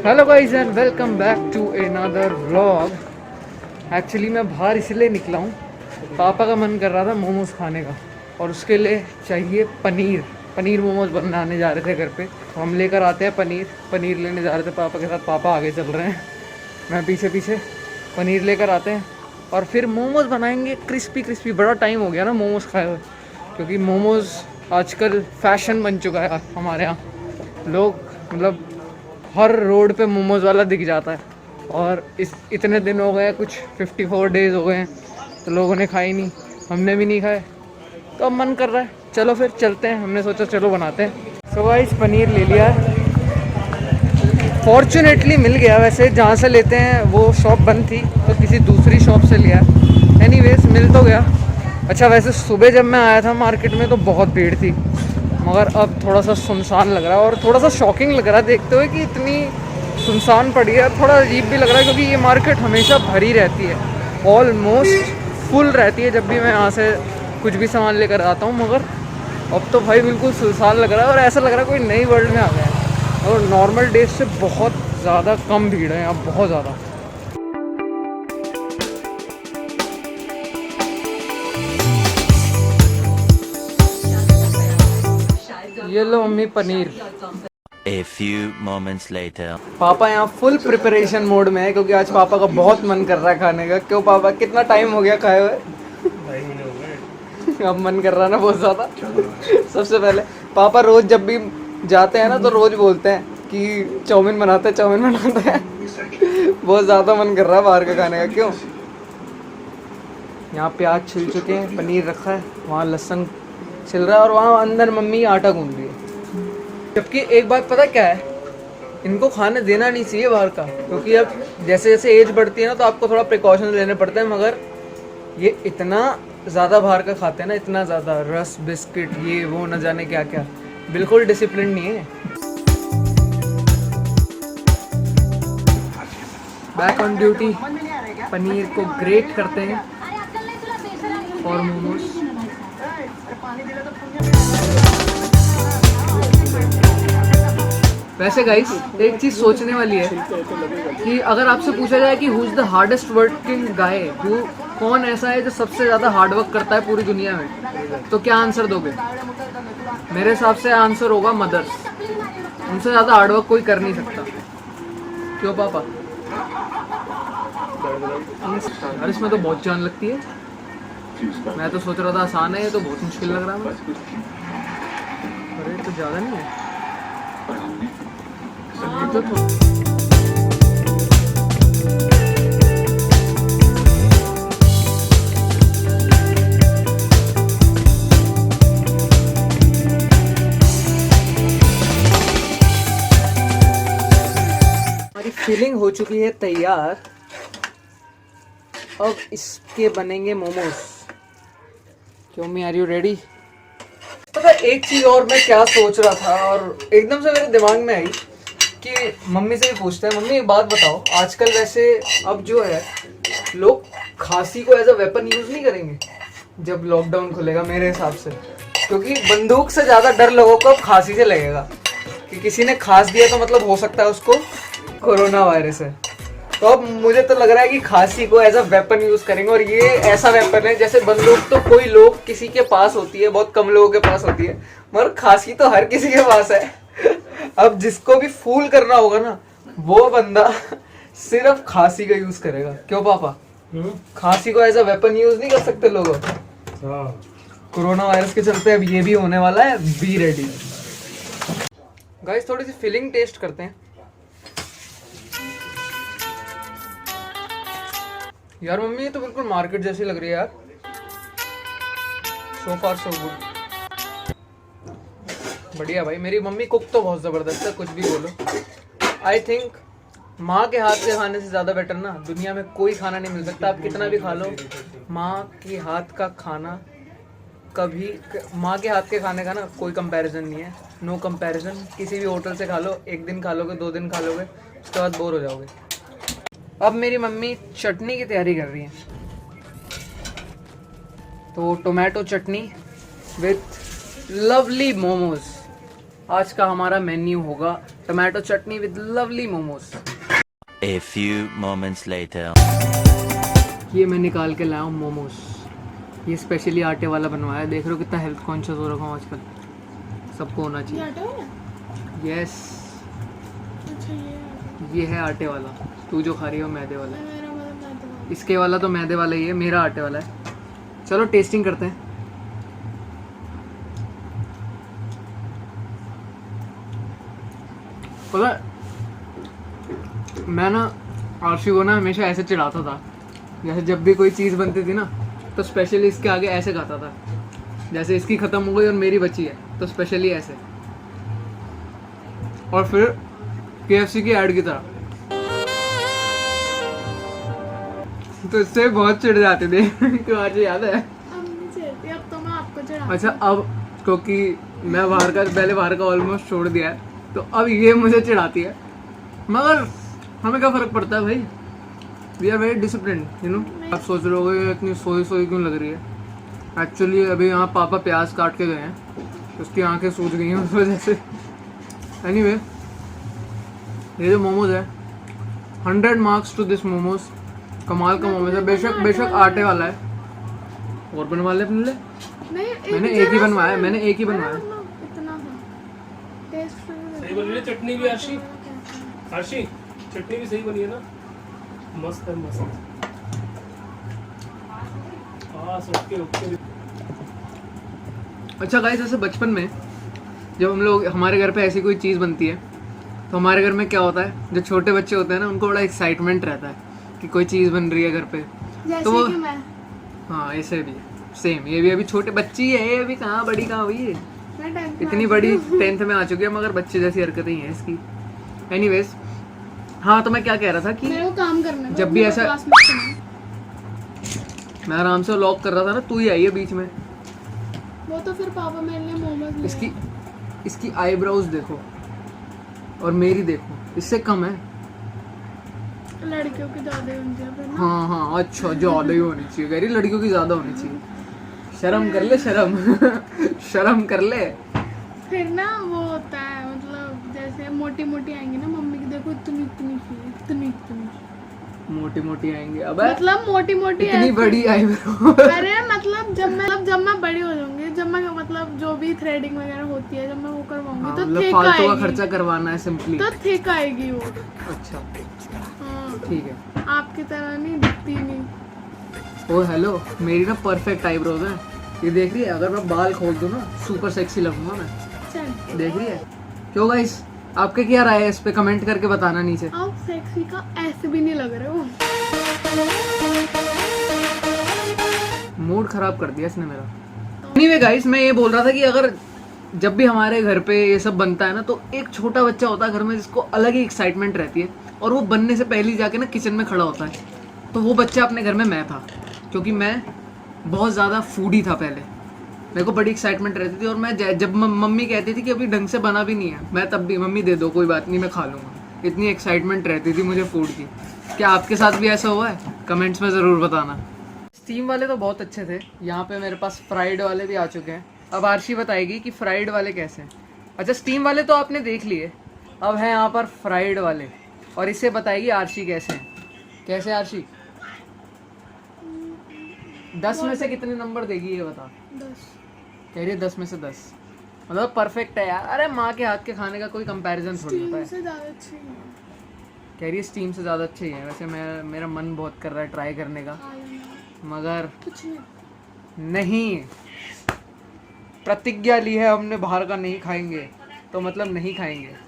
Hello guys and welcome back to another vlog. Actually मैं बाहर इसलिए निकला हूँ, पापा का मन कर रहा था मोमोज़ खाने का और उसके लिए चाहिए पनीर मोमोज़ बनाने जा रहे थे घर पे। तो हम लेकर आते हैं पनीर लेने जा रहे थे पापा के साथ। पापा आगे चल रहे हैं, मैं पीछे पीछे। पनीर लेकर आते हैं और फिर मोमोज़ बनाएंगे क्रिस्पी। बड़ा टाइम हो गया ना मोमोज़ खाए हुए, क्योंकि मोमोज़ आजकल फैशन बन चुका है हमारे यहाँ। लोग मतलब हर रोड पे मोमोज़ वाला दिख जाता है। और इतने दिन हो गए, कुछ 54 डेज़ हो गए हैं, तो लोगों ने खाई नहीं, हमने भी नहीं खाए। तो अब मन कर रहा है, चलो फिर चलते हैं। हमने सोचा चलो बनाते हैं। सो गाइस पनीर ले लिया है, फॉर्चुनेटली मिल गया। वैसे जहाँ से लेते हैं वो शॉप बंद थी, तो किसी दूसरी शॉप से लिया। एनीवेज मिल तो गया। अच्छा वैसे सुबह जब मैं आया था मार्केट में तो बहुत भीड़ थी, मगर अब थोड़ा सा सुनसान लग रहा है और थोड़ा सा शॉकिंग लग रहा है देखते हुए कि इतनी सुनसान पड़ी है। थोड़ा अजीब भी लग रहा है क्योंकि ये मार्केट हमेशा भरी रहती है, ऑलमोस्ट फुल रहती है जब भी मैं यहाँ से कुछ भी सामान लेकर आता हूँ। मगर अब तो भाई बिल्कुल सुनसान लग रहा है और ऐसा लग रहा है कोई नई वर्ल्ड में आ गया है। और नॉर्मल डेज से बहुत ज़्यादा कम भीड़ है यहाँ, बहुत ज़्यादा। ये लो मम्मी पनीर। A few moments later. पापा यहाँ फुल प्रिपरेशन मोड में है क्योंकि आज पापा का बहुत मन कर रहा है खाने का। क्यों पापा, कितना टाइम हो गया खाए हुए? 2.5 महीने हो गए। अब मन कर रहा है ना बहुत ज़्यादा। सबसे पहले पापा रोज़ जब भी जाते हैं ना तो रोज़ बोलते हैं कि चाउमीन बनाते हैं। बहुत ज़्यादा मन कर रहा है बाहर का खाने का। क्यों? यहाँ प्याज छिल चुके हैं, पनीर रखा है, वहाँ लहसुन छिल रहा है और वहाँ अंदर मम्मी आटा गूंद रही है। जबकि एक बात पता क्या है, इनको खाने देना नहीं चाहिए बाहर का, क्योंकि अब जैसे जैसे एज बढ़ती है ना तो आपको थोड़ा प्रिकॉशन लेने पड़ते हैं। मगर ये इतना ज़्यादा बाहर का खाते हैं ना, इतना ज़्यादा रस बिस्किट ये वो न जाने क्या क्या, बिल्कुल डिसिप्लिन नहीं है। बैक ऑन ड्यूटी, पनीर को ग्रेट करते हैं और मोमोज। वैसे गाइस एक चीज़ सोचने वाली है कि अगर आपसे पूछा जाए कि who is the hardest working गाय, कौन ऐसा है जो सबसे ज़्यादा हार्ड वर्क करता है पूरी दुनिया में, तो क्या आंसर दोगे? मेरे हिसाब से आंसर होगा मदर्स। उनसे ज़्यादा हार्ड वर्क कोई कर नहीं सकता। क्यों पापा? और इसमें तो बहुत जान लगती है। मैं तो सोच रहा था आसान है, ये तो बहुत मुश्किल लग रहा है मुझे। अरे तो ज़्यादा नहीं है तो हमारी फीलिंग हो चुकी है तैयार। अब इसके बनेंगे मोमोज। क्यों मी, आर यू रेडी? पता एक चीज़ और मैं क्या सोच रहा था और एकदम से मेरे दिमाग में आई कि मम्मी से भी पूछते हैं। मम्मी एक बात बताओ, आजकल वैसे अब जो है लोग खांसी को एज अ वेपन यूज़ नहीं करेंगे जब लॉकडाउन खुलेगा मेरे हिसाब से, क्योंकि बंदूक से ज़्यादा डर लोगों को अब खांसी से लगेगा कि किसी ने खांस दिया तो मतलब हो सकता है उसको कोरोना वायरस है। तो अब मुझे तो लग रहा है कि खांसी को एज अ वेपन यूज़ करेंगे। और ये ऐसा वेपन है जैसे बंदूक तो कोई लोग किसी के पास होती है, बहुत कम लोगों के पास होती है, मगर खांसी तो हर किसी के पास है। अब जिसको भी फूल करना होगा ना, वो बंदा सिर्फ खांसी का यूज करेगा। क्यों पापा? खांसी को एज अ वेपन यूज नहीं कर सकते लोग। कोरोना वायरस के चलते अब ये भी होने वाला है, बी रेडी। गाइस थोड़ी सी फीलिंग टेस्ट करते हैं। यार मम्मी ये तो बिल्कुल मार्केट जैसी लग रही है यार। सो फार सो गुड, बढ़िया भाई। मेरी मम्मी कुक तो बहुत ज़बरदस्त है, कुछ भी बोलो। आई थिंक माँ के हाथ के खाने से ज़्यादा बेटर ना दुनिया में कोई खाना नहीं मिल सकता। आप कितना भी खा लो, माँ के हाथ का खाना कभी, माँ के हाथ के खाने का ना कोई कंपैरिजन नहीं है। No comparison. किसी भी होटल से खा लो, एक दिन खा लोगे, 2 दिन खा लोगे, उसके बाद बोर हो जाओगे। अब मेरी मम्मी चटनी की तैयारी कर रही है, तो tomato chutney with lovely momos आज का हमारा मेन्यू होगा। Tomato chutney with lovely momos. A few moments later. ये मैं निकाल के लाया हूँ मोमोज। ये स्पेशली आटे वाला बनवाया। देख रहे हो कितना हेल्थ कॉन्शियस हो रखा हूँ आजकल। सबको होना ये चाहिए। आटा वाला? यस, अच्छा ये है आटे वाला। तू जो खा रही हो मैदे वाला है। मेरा मतलब मैदे वाला। इसके वाला तो मैदे वाला ही है, मेरा आटे वाला है। चलो टेस्टिंग करते हैं। पता है, मैं ना आरशी को ना हमेशा ऐसे चिढ़ाता था। जैसे जब भी कोई चीज़ बनती थी ना तो स्पेशली इसके आगे ऐसे खाता था। जैसे इसकी ख़त्म हो गई और मेरी बची है तो स्पेशली ऐसे। और फिर KFC की ऐड की तरह। तो इससे बहुत चिढ़ जाते थे। क्यों आज याद है? अब नहीं चलती, अब तो मैं आपको चढ़ा। अच्छा, अब क्योंकि मैं पहले बाहर का ऑलमोस्ट छोड़ दिया है तो अब ये मुझे चिढ़ाती है। मगर हमें क्या फ़र्क पड़ता है भाई, we are very discipline, you know. आप सोच रहे हो ये इतनी सोई क्यों लग रही है। एक्चुअली अभी यहाँ पापा प्याज काट के गए हैं, उसकी आंखें सूज गई हैं उस वजह से। एनीवे, ये जो मोमोज है 100 मार्क्स टू दिस मोमोज। कमाल का मोमोज है। बेशक आटे वाला है। और बनवा ले अपने लिए। नहीं, मैंने एक ही बनवाया, मैंने एक ही बनवाया। इतना था टेस्ट सही बनी है चटनी भी आशी। आशी चटनी भी सही बनी है ना, मस्त है मस्त। हाँ सबके ओके। अच्छा गाइस, जैसे बचपन में जब हम लोग हमारे घर पे ऐसी कोई चीज़ बनती है तो हमारे घर में क्या होता है, जो छोटे बच्चे होते हैं ना उनको बड़ा एक्साइटमेंट रहता है कि कोई चीज़ बन रही है घर पे। जैसे तो वो कि मैं हाँ, ऐसे भी सेम। ये भी अभी छोटे बच्ची है, ये अभी कहाँ बड़ी कहाँ हुई है। मैं 10th में इतनी बड़ी 10th में आ चुकी है मगर बच्चे जैसी हरकतें ही हैं इसकी। एनीवेज, हाँ तो मैं क्या कह रहा था कि मेरे को काम करना है, जब भी ऐसा- क्लास में करना है। मैं आराम से लॉक कर रहा था ना, तू ही आई है बीच में। वो तो फिर पापा मेरे लिए मोमोज ले आए। इसकी आईब्रोज देखो और मेरी देखो, इससे कम है। लड़कियों की ज्यादा होती है फिर ना। हाँ, अच्छा ज्यादा ही होनी चाहिए। कह रही लड़कियों की ज्यादा होनी चाहिए। शर्म कर ले, शर्म। शर्म कर ले। फिर ना वो होता है, मतलब जैसे मोटी मोटी आएंगी ना मम्मी की, देखो इतनी इतनी मोटी मोटी आएंगे। अब मतलब मोटी मोटी इतनी बड़ी आईब्रो। अरे मतलब जब मैं बड़ी हो जाऊंगी, जब मैं मतलब जो भी थ्रेडिंग वगैरह होती है जब मैं वो करवाऊंगी तो मतलब थिक फालतू का आएगी। खर्चा करवाना है सिंपली। तो थिक आएगी वो। अच्छा हाँ, ठीक है। आपकी तरह नहीं दिखती नहीं। ओ हेलो, मेरी ना परफेक्ट आईब्रोज है। ये देख रही है, अगर मैं बाल खोल दूं ना सुपर सेक्सी लगूंगा मैं। चल देख रही है। क्यों गाइस, आपके क्या राय है इस पे, कमेंट करके बताना नीचे। आप सेक्सी का ऐसे भी नहीं लग रहे हो। मूड खराब कर दिया इसने मेरा। एनीवे गाइस, मैं ये बोल रहा था कि अगर जब भी हमारे घर पे ये सब बनता है ना तो एक छोटा बच्चा होता है घर में जिसको अलग ही एक्साइटमेंट रहती है और वो बनने से पहले ही जाके ना किचन में खड़ा होता है। तो वो बच्चा अपने घर में मैं था, क्योंकि मैं बहुत ज़्यादा फूडी था पहले। मेरे को बड़ी एक्साइटमेंट रहती थी और मैं जब मम्मी कहती थी कि अभी ढंग से बना भी नहीं है, मैं तब भी मम्मी दे दो कोई बात नहीं मैं खा लूँगा। इतनी एक्साइटमेंट रहती थी मुझे फूड की। क्या आपके साथ भी ऐसा हुआ है? कमेंट्स में ज़रूर बताना। स्टीम वाले तो बहुत अच्छे थे। यहाँ पे मेरे पास फ्राइड वाले भी आ चुके हैं। अब आरशी बताएगी कि फ्राइड वाले कैसे हैं। अच्छा, स्टीम वाले तो आपने देख लिए, अब है यहाँ पर फ्राइड वाले और इसे बताएगी आरशी कैसे हैं। कैसे आरशी? 10 में से कितने नंबर देगी ये बता। 10। कह रही है 10 में से 10, मतलब परफेक्ट है यार। अरे माँ के हाथ के खाने का कोई कंपैरिजन थोड़ी होता है। से ज्यादा अच्छी है। कह रही है स्टीम से ज़्यादा अच्छे ही है। वैसे मेरा मन बहुत कर रहा है ट्राई करने का, मगर कुछ नहीं। नहीं, प्रतिज्ञा ली है हमने बाहर का नहीं खाएंगे, तो मतलब नहीं खाएंगे।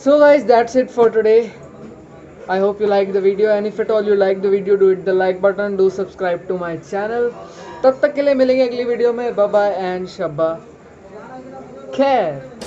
So guys, that's it for today. I hope you like the video, and if at all you like the video, do hit the like button, do subscribe to my channel. तब तक के लिए मिलेंगे अगली वीडियो में। Bye bye and शब्बा खैर।